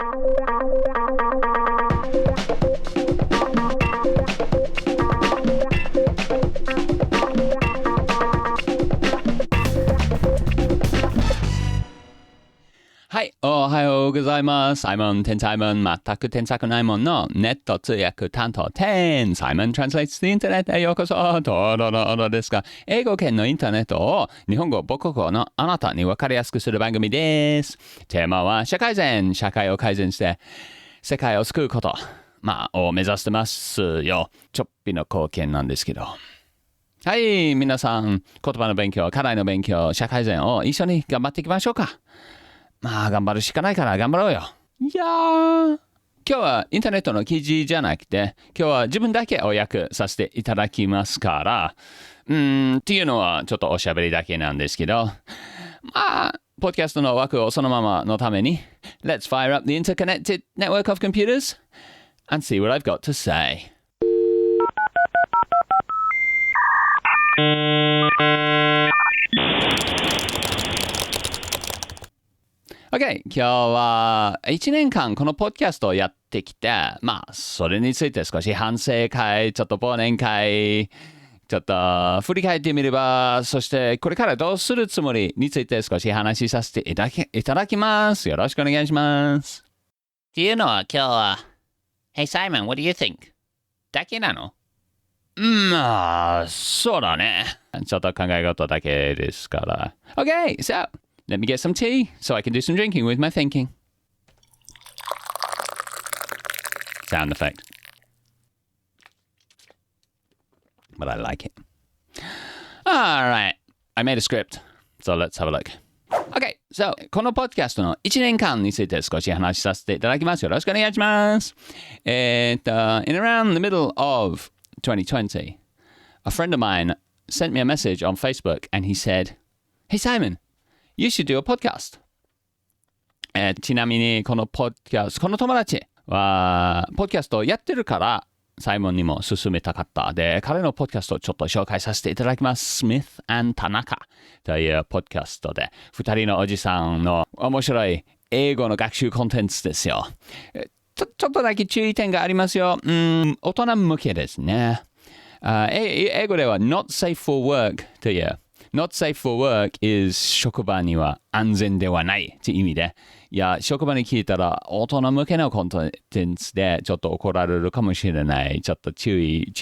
はい、おはようございます。tensaimon、全く天才ないもんのネット通訳担当tensaimon translates the internet へようこそ。どうもですが、英語圏のインターネットを日本語、母国語のあなたに分かりやすくする番組です。テーマは社会を改善して世界を救うこと、を目指してますよ。ちょっぴの貢献なんですけど。はい、皆さん、言葉の勉強、課題の勉強、社会人を一緒に頑張っていきましょうか。頑張るしかないから頑張ろうよ。いやー、今日はインターネットの記事じゃなくて、今日は自分だけを訳させていただきますから、っていうのはちょっとおしゃべりだけなんですけど、ポッドキャストの枠をそのままのために、Let's fire up the interconnected network of computers and see what I've got to say. OK、今日は1年間このポッドキャストをやってきて、それについて少し反省会、ちょっと忘年会、ちょっと振り返ってみれば、そしてこれからどうするつもりについて少し話しさせていただきます。よろしくお願いします。っていうのは今日は、Hey Simon, what do you think? だけなの？そうだね。ちょっと考え事だけですから。OK, so...Let me get some tea so I can do some drinking with my thinking. Sound effect. But I like it. Alright. I made a script. So let's have a look. Okay. So, このポッドキャストの1年間について少し話しさせていただきます。よろしくお願いします。In around the middle of 2020, a friend of mine sent me a message on Facebook and he said, Hey Simon,You should do a podcast. ちなみにこのポッドキャスト、この友達はポッドキャストをやってるからサイモンにも勧めたかった。で、彼のポッドキャストをちょっと紹介させていただきます。Smith and Tanaka というポッドキャストで2人のおじさんの面白い英語の学習コンテンツですよ。ちょっとだけ注意点がありますよ。大人向けですね。英語では not safe for work というNot safe for work is 職場には安全ではないという意味で、いや、職場に聞いたら大人向けのコンテンツでちょっと怒られるかもしれない。ちょっと注意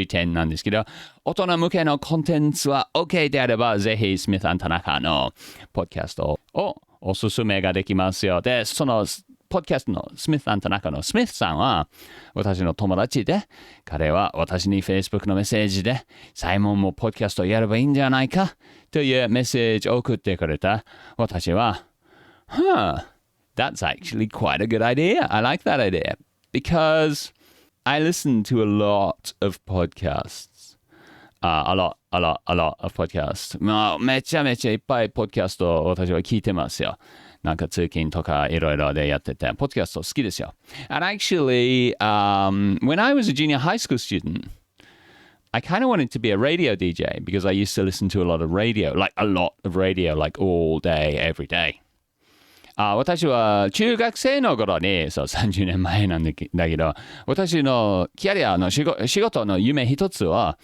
点なんですけど、大人向けのコンテンツは OK であれば、ぜひ Smith and Tanaka のポッドキャストをおすすめができますよ。で、そのポッドキャストのスミス&田中のスミスさんは私の友達で、彼は私に Facebook のメッセージでサイモンもポッドキャストをやればいいんじゃないかというメッセージを送ってくれた。私はthat's actually quite a good idea. I like that idea because I listen to a lot of podcasts. A lot of podcasts. めちゃめちゃいっぱいポッドキャストを私は聞いてますよ。なんか通勤とかいろいろでやってて、ポッドキャスト好きですよ。And actually, when I was a junior high school student, I kind of wanted to be a radio DJ because I used to listen to a lot of radio, like all day, every day. 私は中学生の頃に、そう30年前なんだけど、私のキャリアの仕事の夢一つは、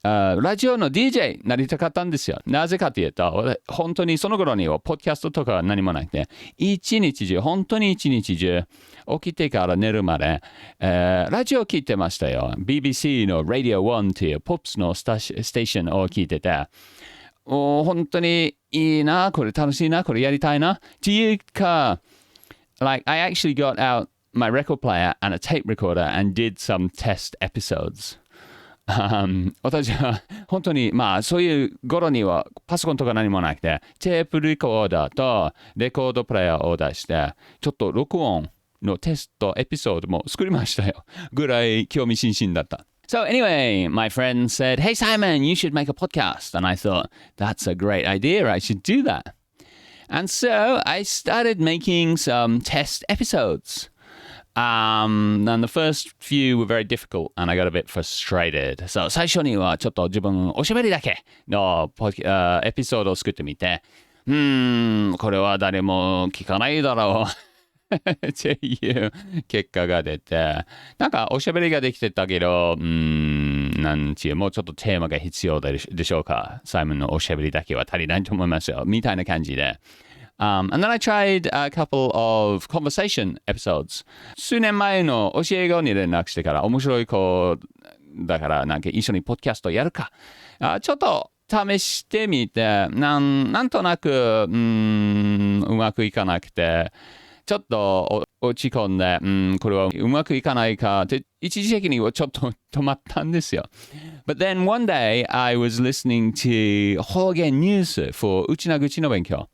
ラジオの DJ になりたかったんですよ。なぜかというと、本当にその頃にはポッドキャストとか何もなくて、本当に一日中、起きてから寝るまで、ラジオを聞いてましたよ。BBC の Radio 1というポップスのステーションを聞いてて、本当にいいな、これ楽しいな、これやりたいな。っていうか、I actually got out my record player and a tape recorder and did some test episodes.私は本当にそういう頃にはパソコンとか何もなくてテープレコーダーとレコードプレイヤーを出してちょっと録音のテストエピソードも作りましたよぐらい興味津々だった。So anyway, my friend said, Hey Simon, you should make a podcast. And I thought, that's a great idea. I should do that. And so I started making some test episodes.And the first few were very difficult and I got a bit frustrated. So 最初にはちょっと自分おしゃべりだけのエピソードを作ってみて、これは誰も聞かないだろう。っていう結果が出て、なんかおしゃべりができてたけど、なんちゅう、もうちょっとテーマが必要でしょうか。サイモンのおしゃべりだけは足りないと思いますよ。みたいな感じで。And then I tried a couple of conversation episodes. 数年前の教え子に連絡してから面白い子だからなんか一緒にポッドキャストやるか。ちょっと試してみて、なんとなく、うまくいかなくて、ちょっと落ち込んで、これはうまくいかないかって一時的にはちょっと止まったんですよ。But then one day I was listening to Hougen news for uchinaguchi no benkyou.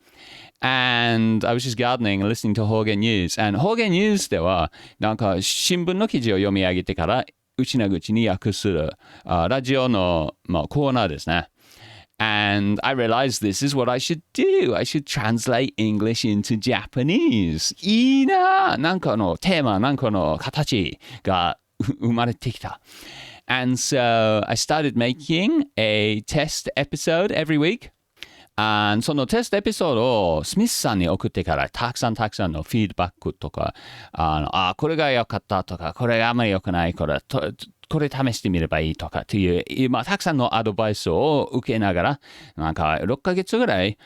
And I was just gardening and listening to Hougen news. And Hougen news ではなんか新聞の記事を読み上げてからuchinaguchiに訳するラジオの、コーナーですね。And I realized this is what I should do. I should translate English into Japanese. いいな。なんかのテーマ、なんかの形が生まれてきた。And so I started making a test episode every week. And そのテストエピソードをスミスさんに送ってからたくさんのフィードバックとか、これが良かったとか、これがあまり良くない、これ試してみればいいとかっていう、たくさんのアドバイスを受けながら、なんか6ヶ月ぐらい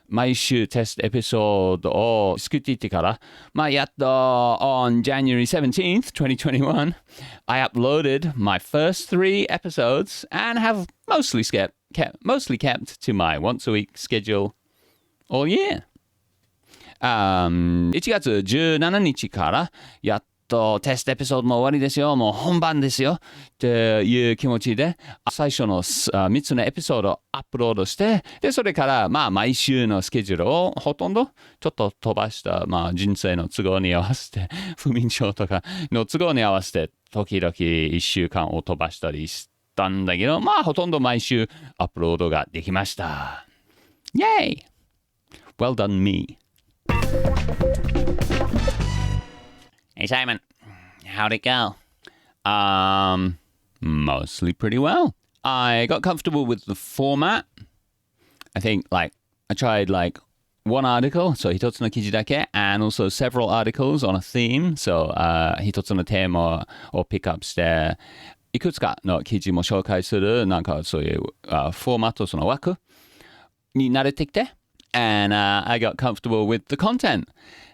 毎週テストエピソードを作っていってから、やっと on January 17th, 2021, I uploaded my first 3 episodes and have mostly kept to my once a week schedule all year. 1月17日からやっとテストエピソードも終わりですよ。もう本番ですよ。っていう気持ちで最初の3つのエピソードをアップロードして、で、それから毎週のスケジュールをほとんどちょっと飛ばした、人生の都合に合わせて、不眠症とかの都合に合わせて、時々1週間を飛ばしたりしたんだけど、ほとんど毎週アップロードができました。Yay! Well done me. Hey, Simon, how'd it go? Mostly pretty well. I got comfortable with the format. I think I tried one article, so 一つの記事だけ, and also several articles on a theme, so 一つのテーマをピックアップして、いくつかの記事も紹介する、なんかそういう、フォーマット、その枠に慣れてきて、and I got comfortable with the content.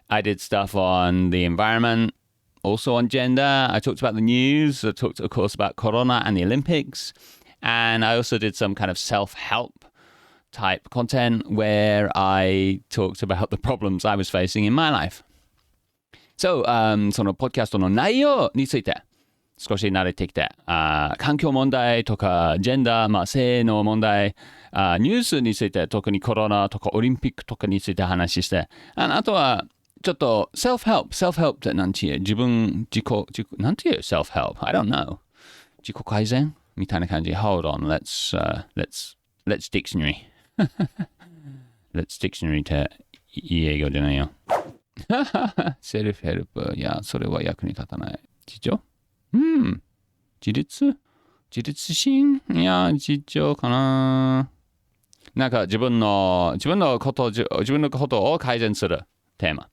I did stuff on the environment, also on gender. I talked about the news. I talked, of course, about Corona and the Olympics. And I also did some kind of self-help type content where I talked about the problems I was facing in my life. So, そのポッドキャストの内容について少し慣れてきて、環境問題とか、ジェンダー、性の問題、ニュースについて、特にコロナとかオリンピックとかについて話して、あとは、ちょっと self-help ってなんていうなんていう self-help? I don't know. 自己改善みたいな感じ。Hold on, let's dictionary. let's dictionary っていい英語じゃないよ。セルフヘルプ。いや、それは役に立たない。自助自立心いや、自助かな。なんか自分のことを改善するテーマ。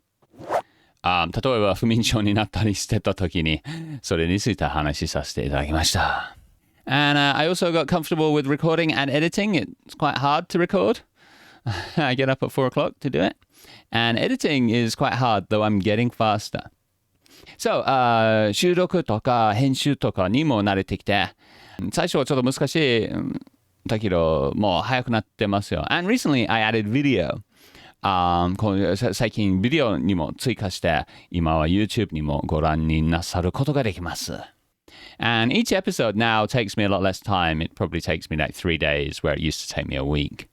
例えば不眠症になったりしてた時にそれについて話しさせていただきました。And I also got comfortable with recording and editing. It's quite hard to record. I get up at 4 o'clock to do it. And editing is quite hard, though I'm getting faster. So, 収録とか編集とかにも慣れてきて、最初はちょっと難しいだけど、もう早くなってますよ。And recently I added video. 最近ビデオにも追加して、今は YouTube にもご覧になさることができます。And each episode now takes me a lot less time. It probably takes me 3 days where it used to take me a week.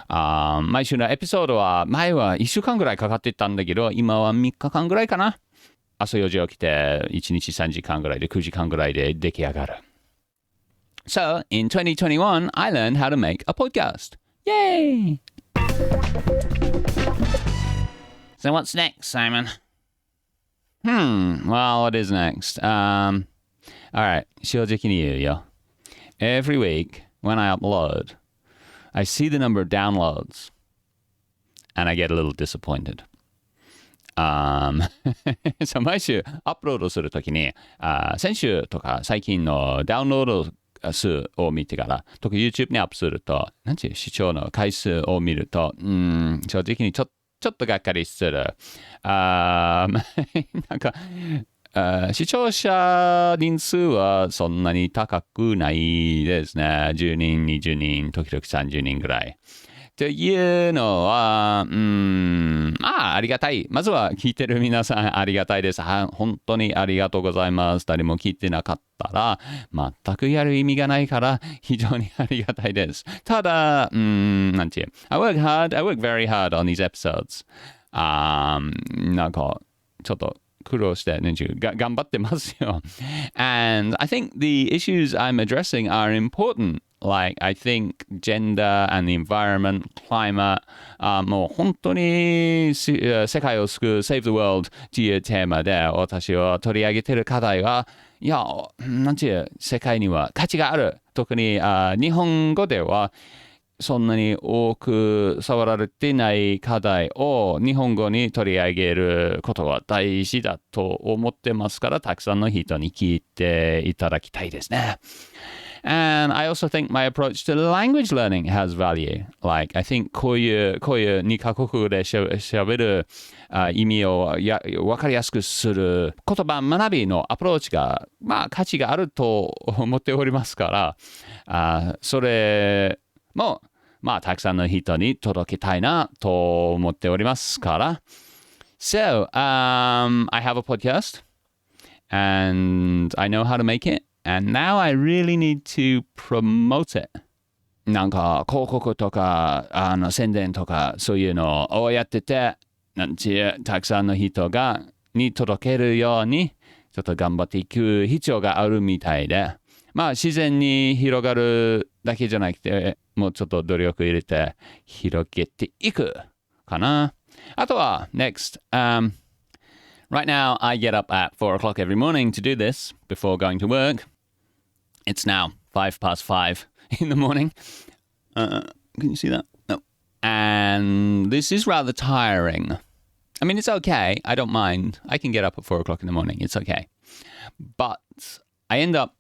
毎週のエピソードは前は1週間ぐらいかかってたんだけど、今は3日間ぐらいかな。朝4時起きて1日3時間ぐらいで9時間ぐらいで出来上がる。So, in 2021, I learned how to make a podcast. Yay! So what's next, Simon? Well, what is next? Alright, 正直に言うよ。Every week, when I upload, I see the number of downloads, and I get a little disappointed. そう毎週アップロードするときに、先週とか最近のダウンロード数を見てから、特に YouTube にアップすると、視聴の回数を見ると、正直にちょっとがっかりする。なんか、視聴者人数はそんなに高くないですね。10人、20人、時々30人ぐらい。というのは、ありがたい。まずは聞いてる皆さんありがたいです。本当にありがとうございます。誰も聞いてなかったら、全くやる意味がないから、非常にありがたいです。ただ、なんていう、I work very hard on these episodes. なんか、ちょっと、苦労して、頑張ってますよ。And I think the issues I'm addressing are important. Like, I think gender and the environment, climate, もう本当に世界を救う Save the World というテーマで私を取り上げている課題は、いや、なんていう、世界には価値がある。特に日本語では、そんなに多く触られていない課題を日本語に取り上げることが大事だと思ってますから、たくさんの人に聞いていただきたいですね。And I also think my approach to language learning has value. Like, I think こういう2カ国語で喋る意味を分かりやすくする言葉学びのアプローチが、価値があると思っておりますから、それも、たくさんの人に届けたいなと思っておりますから。So, I have a podcast and I know how to make it.And now I really need to promote it. なんか広告とか宣伝とかそういうのをやってて、たくさんの人に届けるようにちょっと頑張っていく必要があるみたいで、自然に広がるだけじゃなくて、もうちょっと努力入れて広げていくかな。あとは next、Right now, I get up at 4 o'clock every morning to do this before going to work. It's now 5:05 in the morning. Can you see that? No. And this is rather tiring. I mean, it's okay. I don't mind. I can get up at 4 o'clock in the morning. It's okay. But I end up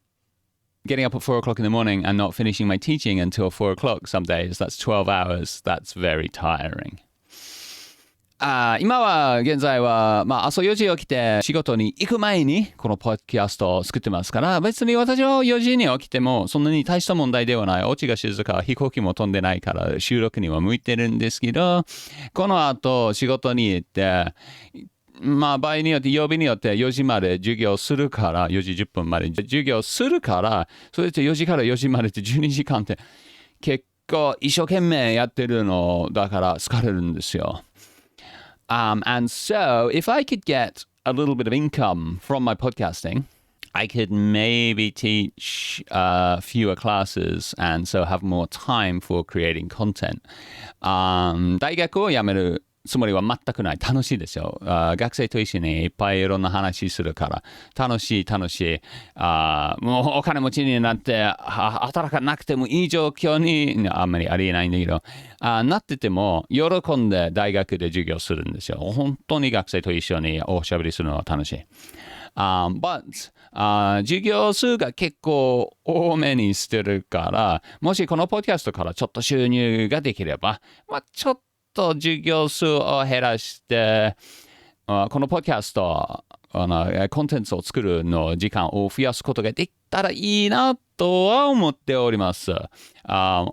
getting up at 4 o'clock in the morning and not finishing my teaching until 4 o'clock some days. That's 12 hours. That's very tiring. 今は現在は、朝4時起きて仕事に行く前にこのポッドキャストを作ってますから、別に私は4時に起きてもそんなに大した問題ではない。お家が静か、飛行機も飛んでないから収録には向いてるんですけど、この後仕事に行って、場合によって曜日によって4時まで授業するから、4時10分まで授業するから、それで4時から4時までって12時間って結構一生懸命やってるのだから疲れるんですよ。And so, if I could get a little bit of income from my podcasting, I could maybe teach fewer classes and so have more time for creating content. 大学を辞めるつもりは全くない。楽しいですよ。学生と一緒にいっぱいいろんな話するから。楽しい。もうお金持ちになって働かなくてもいい状況にあんまりありえないんだけど、なってても喜んで大学で授業するんですよ。本当に学生と一緒におしゃべりするのは楽しい。But 授業数が結構多めにしてるから、もしこのポッドキャストからちょっと収入ができれば、ちょっと授業数を減らして、このポッドキャストコンテンツを作るの時間を増やすことができたらいいなとは思っております。あ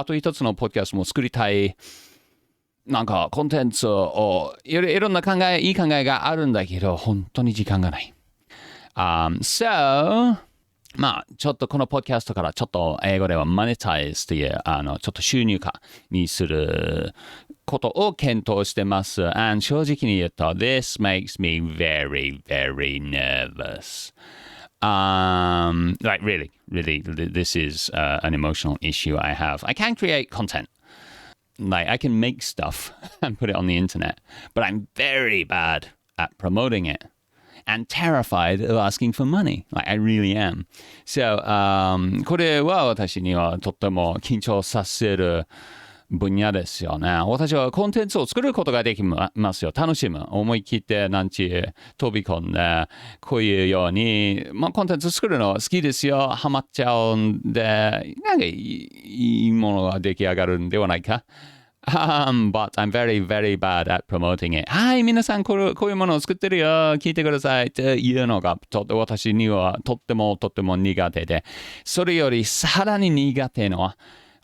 と一つのポッドキャストも作りたい。なんかコンテンツをいろんないい考えがあるんだけど、本当に時間がない。So、ちょっとこのポッドキャストからちょっと英語ではマネタイズというちょっと収入化にすることを検討してます。And 正直に言うと、This makes me very, very nervous. Like really, this is an emotional issue I have. I can create content. Like I can make stuff and put it on the internet, but I'm very bad at promoting it.And terrified of asking for money. Like, I really am. So, これは私にはとっても緊張させる分野ですよね。私はコンテンツを作ることができますよ。楽しむ。思い切って飛び込んで、こういうように、コンテンツ作るの好きですよ。ハマっちゃうんで、なんかいいものが出来上がるんではないか。but I'm very, very bad at promoting it. はい、皆さんこういうものを作ってるよ。聞いてください。っていうのが私にはとっても苦手で、それよりさらに苦手のは、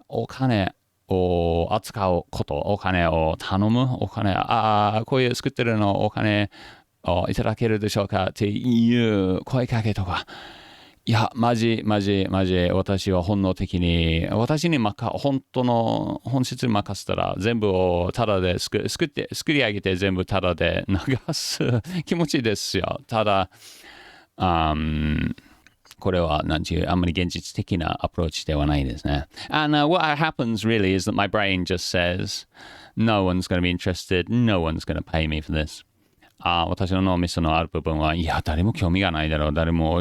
お金を扱うこと、お金を頼む、こういう作ってるのお金をいただけるでしょうかっていう声かけとか。いや、マジ、私は本能的に、私に本当の本質に任せたら、全部をタダで作り上げて全部タダで流す気持ちですよ。ただ、これはあんまり現実的なアプローチではないですね。And what happens really is that my brain just says, no one's going to be interested, no one's going to pay me for this. 私の脳みそのある部分は、いや、誰も興味がないだろう。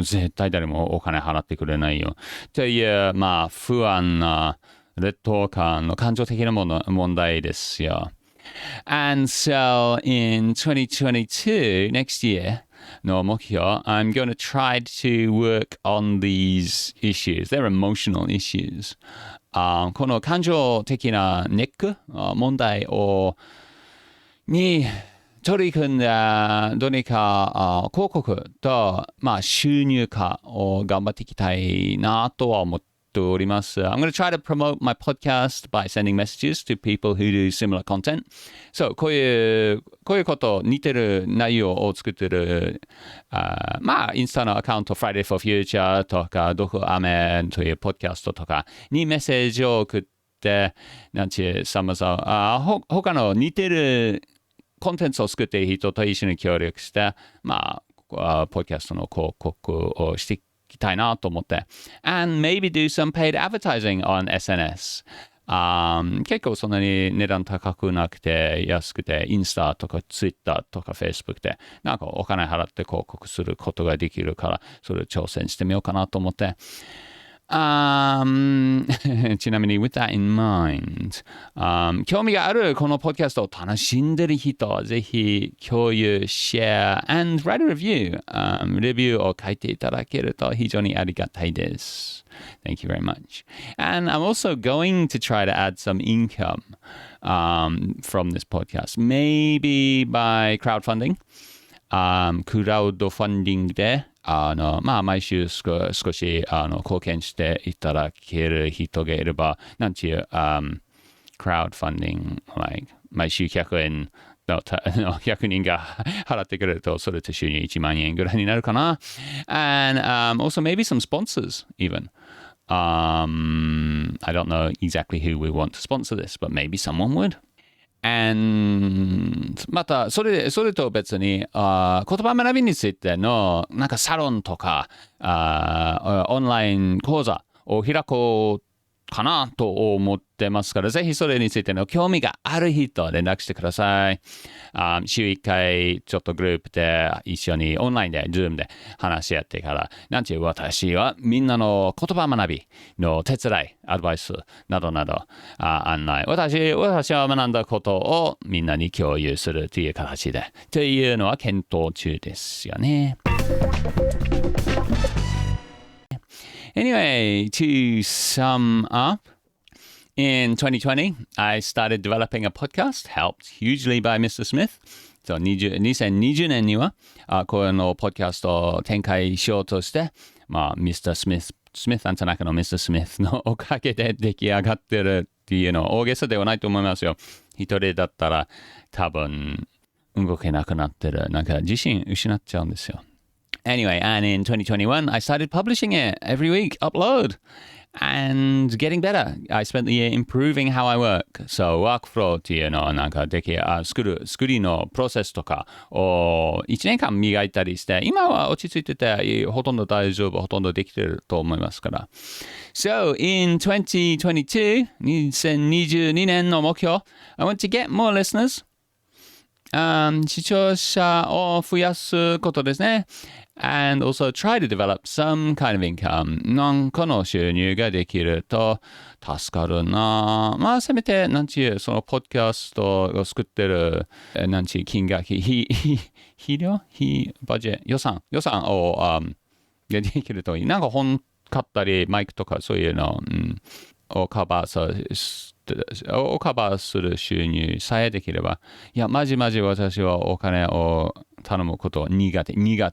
絶対誰もお金払ってくれないよ。という、不安な劣等感の感情的な問題ですよ。And so in 2022, next year, の目標 I'm going to try to work on these issues. They're emotional issues. この感情的なネック、問題に取り組んだどうにか広告と、収入化を頑張っていきたいなとは思っております。I'm going to try to promote my podcast by sending messages to people who do similar content. そう、こういうこと似てる内容を作ってる、インスタのアカウント Friday for Future とか、どこアメンというポッドキャストとかにメッセージを送って、他の似てるコンテンツを作っている人と一緒に協力して、ポッドキャストの広告をしていきたいなと思って。And maybe do some paid advertising on SNS. 結構そんなに値段高くなくて安くて、インスタとかツイッターとかフェイスブックでお金払って広告することができるから、それを挑戦してみようかなと思って。ちなみに with that in mind、興味があるこのポッドキャストを楽しんでる人はぜひ共有、share and write a review、レビューを書いていただけると非常にありがたいです。Thank you very much. And I'm also going to try to add some income from this podcast, maybe by crowdfunding. クラウドファンディングで毎週少し貢献していただける人がいれば、クラウドファンディング、毎週100円の100人が払ってくれると、それと収入1万円ぐらいになるかな。And also maybe some sponsors even. I don't know exactly who we want to sponsor this, but maybe someone would.And またそれと別に言葉学びについてのサロンとかオンライン講座を開こうかなと思ってますから、ぜひそれについての興味がある人連絡してください。週1回ちょっとグループで一緒にオンラインで Zoom で話し合ってから、私はみんなの言葉学びの手伝い、アドバイスなどなど案内、私は学んだことをみんなに共有するという形でというのは検討中ですよね。Anyway, to sum up, in 2020, I started developing a podcast, helped hugely by Mr. Smith. So, 2020年には、このポッドキャストを展開しようとして、Mr. Smith and Tanaka の Mr. Smith のおかげで出来上がってるっていうのは大げさではないと思いますよ。一人だったら多分動けなくなってる。自信失っちゃうんですよ。Anyway, and in 2021, I started publishing it every week, upload, and getting better. I spent the year improving how I work. So, workflow っていうのは作りのプロセスとかを1年間磨いたりして、今は落ち着いてて、ほとんど大丈夫、ほとんどできてると思いますから。So, in 2022 年の目標, I want to get more listeners 視聴者を増やすことですね。And also try to develop some kind of income. なんかの収入ができると助かるな。まあ、せめて、そのポッドキャストを作ってる、金額、肥料バジェ予算を、ができるといい。なんか本買ったり、マイクとかそういうの、をカバーする収入さえできれば、いや、マジ私はお金を頼むこと苦手にいう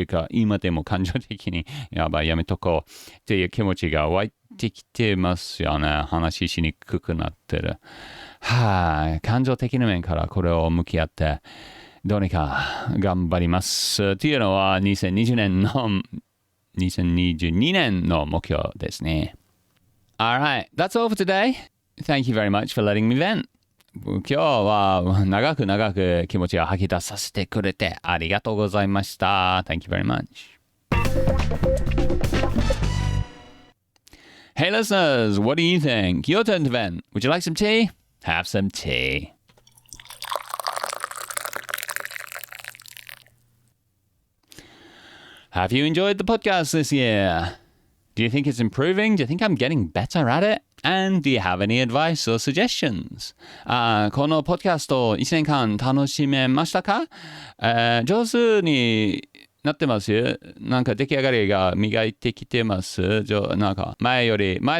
か、今でも感情的にやめとこうっていう気持ちが湧いてきてますよね。話しにくくなってる。感情的な面からこれを向き合ってどうにか頑張りますっていうのは2022年の目標ですね。Alright, that's all for today. Thank you very much for letting me vent. 今日は長く気持ちを吐き出させてくれてありがとうございました。Thank you very much. Hey listeners, what do you think? Your turn to vent. Would you like some tea? Have some tea. Have you enjoyed the podcast this year?Do you think it's improving? Do you think I'm getting better at it? And do you have any advice or suggestions? このポッドキャストを1年間楽しめましたか？上手になってますなんか出来上がりが磨いてきてますなんか前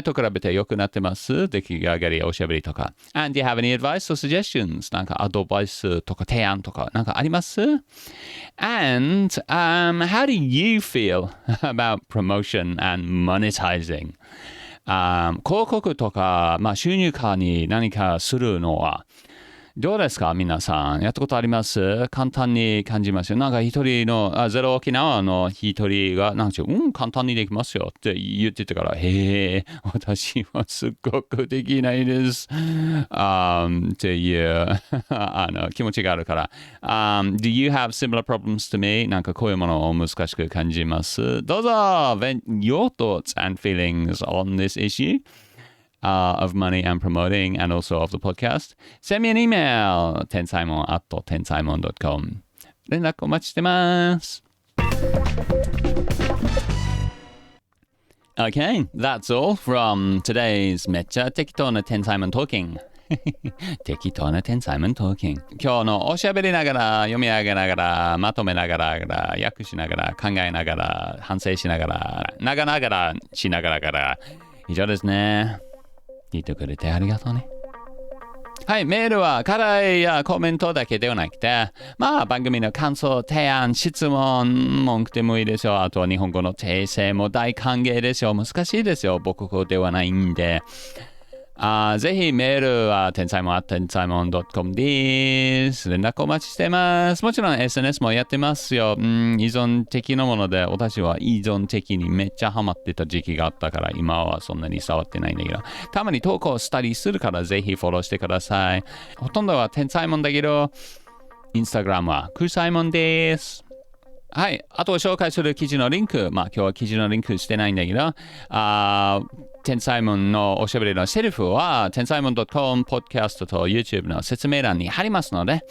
と比べて良くなってます出来上がりおしゃべりとか。And do you have any advice or suggestions? なんかアドバイスとか提案とかなんかあります？ And how do you feel about promotion and monetizing? 広告とか、収入化に何かするのはどうですか皆さん。やったことあります？簡単に感じますよ。なんか一人の、ゼロ沖縄の一人が、簡単にできますよって言ってたから、私はすっごくできないです。っていう気持ちがあるから。Do you have similar problems to me? なんかこういうものを難しく感じます。どうぞ vent your thoughts and feelings on this issue.Of money and promoting and also of the podcast. Send me an email, tensaimon@tensaimon.com. 連絡お待ちしてます。Okay, that's all from today's めっちゃ適当なtensaimon talking. 適当なtensaimon talking. 今日のおしゃべりながら、読み上げながら、まとめながら、訳しながら、考えながら、反省しながら、長ながら、しながら、以上ですね。聞いてくれてありがとうね。はい、メールは課題やコメントだけではなくて、番組の感想、提案、質問、文句でもいいですよ。あとは日本語の訂正も大歓迎ですよ。難しいですよ。母国語ではないんで。ぜひメールはtensaimon@tensaimon.com です。連絡お待ちしてます。もちろん SNS もやってますよ。依存的なもので、私は依存的にめっちゃハマってた時期があったから、今はそんなに触ってないんだけど、たまに投稿したりするから、ぜひフォローしてください。ほとんどはtensaimonだけど、インスタグラムはkusaimonです。はい。あと紹介する記事のリンク。今日は記事のリンクしてないんだけど、tensaimon のおしゃべりのセリフは tensaimon.com ポッドキャストと YouTube の説明欄に貼りますので、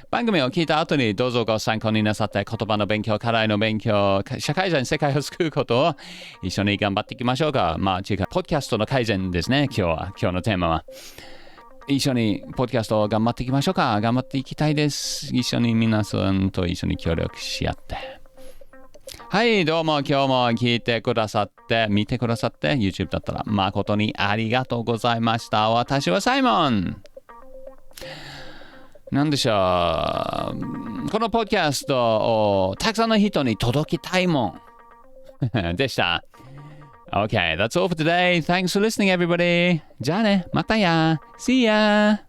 番組を聞いた後にどうぞご参考になさって言葉の勉強、課題の勉強、社会人世界を救うことを一緒に頑張っていきましょうか。ポッドキャストの改善ですね。今日のテーマは。一緒にポッドキャストを頑張っていきましょうか。頑張っていきたいです。一緒に皆さんと一緒に協力し合って。はい、どうも今日も聞いてくださって、見てくださって、YouTube だったら誠にありがとうございました。私はサイモン。なんでしょう。このポッドキャストをたくさんの人に届きたいもん。でした。Okay, that's all for today. Thanks for listening, everybody. じゃあね、またや。See ya!